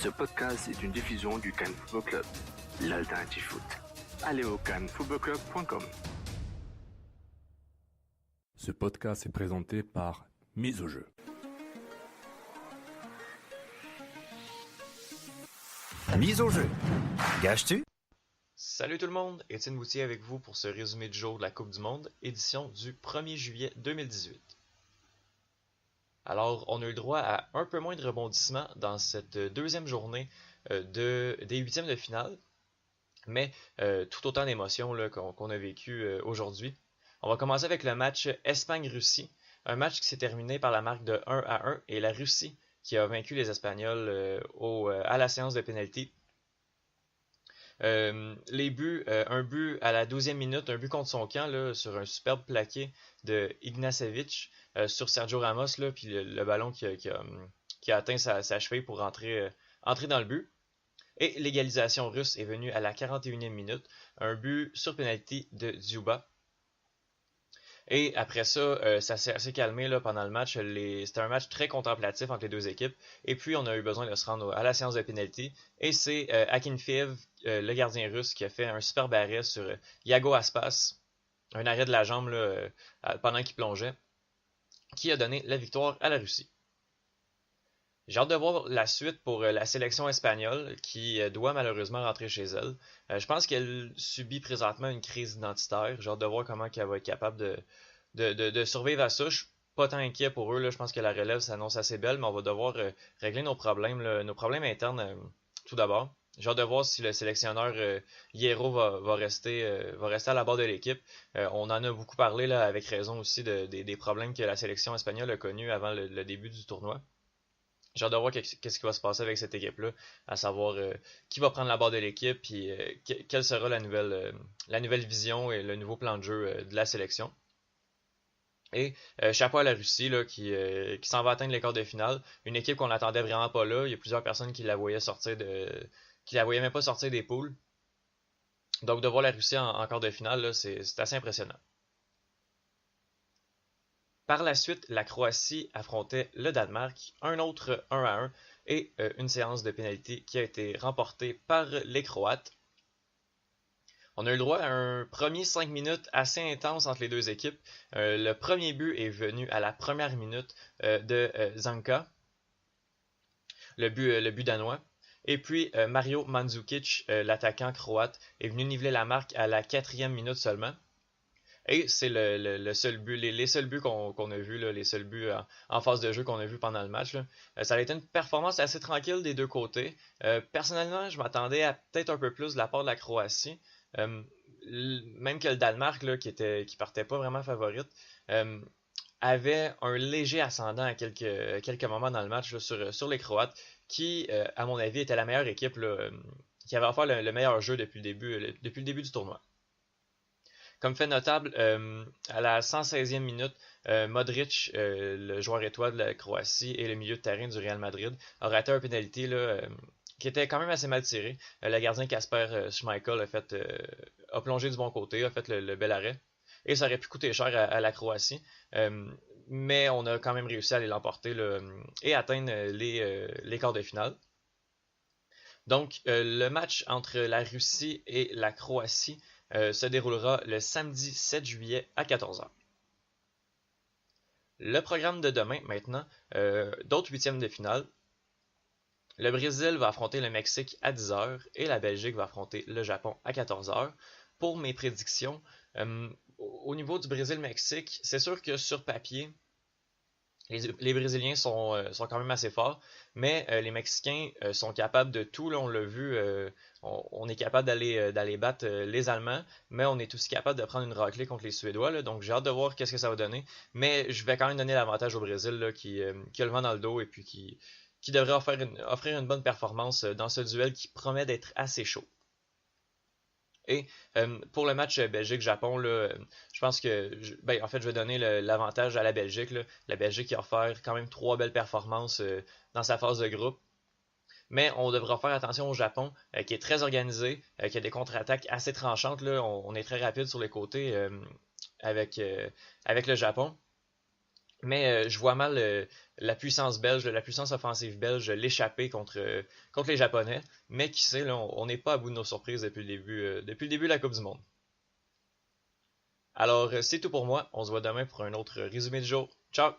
Ce podcast est une diffusion du Cannes Football Club, l'alternative foot. Allez au cannesfootballclub.com. Ce podcast est présenté par Mise au jeu. Mise au jeu. Gages-tu? Salut tout le monde, Étienne Boutier avec vous pour ce résumé du jour de la Coupe du Monde, édition du 1er juillet 2018. Alors, on a eu le droit à un peu moins de rebondissements dans cette deuxième journée des huitièmes de finale, mais tout autant d'émotions qu'on a vécu aujourd'hui. On va commencer avec le match Espagne-Russie, un match qui s'est terminé par la marque de 1-1 et la Russie qui a vaincu les Espagnols à la séance de pénalty. Les buts, un but à la 12e minute, un but contre son camp là, sur un superbe plaqué de Ignacevic sur Sergio Ramos, là, puis le ballon qui a atteint sa cheville pour entrer dans le but. Et l'égalisation russe est venue à la 41e minute, un but sur penalty de Dzyuba. Et après ça, ça s'est assez calmé là, pendant le match. C'était un match très contemplatif entre les deux équipes. Et puis, on a eu besoin de se rendre à la séance de pénalty. Et c'est Akinfeev, le gardien russe, qui a fait un super arrêt sur Iago Aspas. Un arrêt de la jambe là, pendant qu'il plongeait. Qui a donné la victoire à la Russie. J'ai hâte de voir la suite pour la sélection espagnole qui doit malheureusement rentrer chez elle. Je pense qu'elle subit présentement une crise identitaire. J'ai hâte de voir comment elle va être capable de survivre à ça. Je suis pas tant inquiet pour eux. Là. Je pense que la relève s'annonce assez belle, mais on va devoir régler nos problèmes internes tout d'abord. J'ai hâte de voir si le sélectionneur Hierro va rester à la barre de l'équipe. On en a beaucoup parlé là, avec raison aussi des problèmes que la sélection espagnole a connus avant le début du tournoi. J'ai hâte de voir qu'est-ce qui va se passer avec cette équipe-là, à savoir qui va prendre la barre de l'équipe et quelle sera la nouvelle vision et le nouveau plan de jeu de la sélection. Et chapeau à la Russie là, qui s'en va atteindre les quarts de finale. Une équipe qu'on n'attendait vraiment pas là. Il y a plusieurs personnes qui la voyaient même pas sortir des poules. Donc de voir la Russie en quart de finale, là, c'est assez impressionnant. Par la suite, la Croatie affrontait le Danemark, un autre 1-1 et une séance de pénalité qui a été remportée par les Croates. On a eu le droit à un premier 5 minutes assez intense entre les deux équipes. Le premier but est venu à la première minute de Zanka, le but danois. Et puis Mario Mandzukic, l'attaquant croate, est venu niveler la marque à la 4e minute seulement. Et c'est le seul but, les seuls buts qu'on a vus, les seuls buts en phase de jeu qu'on a vus pendant le match. Là. Ça a été une performance assez tranquille des deux côtés. Personnellement, je m'attendais à peut-être un peu plus de la part de la Croatie. Même que le Danemark, là, qui partait pas vraiment favorite, avait un léger ascendant à quelques moments dans le match là, sur les Croates, qui, à mon avis, était la meilleure équipe là, qui avait offert le meilleur jeu depuis le début du tournoi. Comme fait notable, à la 116e minute, Modric, le joueur étoile de la Croatie et le milieu de terrain du Real Madrid, a raté un pénalité qui était quand même assez mal tiré. Le gardien Kasper Schmeichel a plongé du bon côté, a fait le bel arrêt. Et ça aurait pu coûter cher à la Croatie. Mais on a quand même réussi à aller l'emporter là, et atteindre les quarts de finale. Donc, le match entre la Russie et la Croatie se déroulera le samedi 7 juillet à 14h. Le programme de demain, maintenant, d'autres huitièmes de finale. Le Brésil va affronter le Mexique à 10h et la Belgique va affronter le Japon à 14h. Pour mes prédictions, au niveau du Brésil-Mexique, c'est sûr que sur papier, les Brésiliens sont quand même assez forts, mais les Mexicains sont capables de tout. Là, on l'a vu, on est capable d'aller battre les Allemands, mais on est aussi capable de prendre une raclée contre les Suédois. Là, donc j'ai hâte de voir qu'est-ce que ça va donner. Mais je vais quand même donner l'avantage au Brésil là, qui a le vent dans le dos et puis qui devrait offrir une bonne performance dans ce duel qui promet d'être assez chaud. Et pour le match Belgique-Japon, là, je pense que en fait je vais donner l'avantage à la Belgique. Là. La Belgique qui a offert quand même 3 belles performances dans sa phase de groupe. Mais on devra faire attention au Japon, qui est très organisé, qui a des contre-attaques assez tranchantes. Là. On est très rapide sur les côtés avec le Japon. Mais je vois mal la puissance belge, la puissance offensive belge l'échapper contre les Japonais. Mais qui sait, là, on n'est pas à bout de nos surprises depuis le début de la Coupe du Monde. Alors, c'est tout pour moi. On se voit demain pour un autre résumé du jour. Ciao!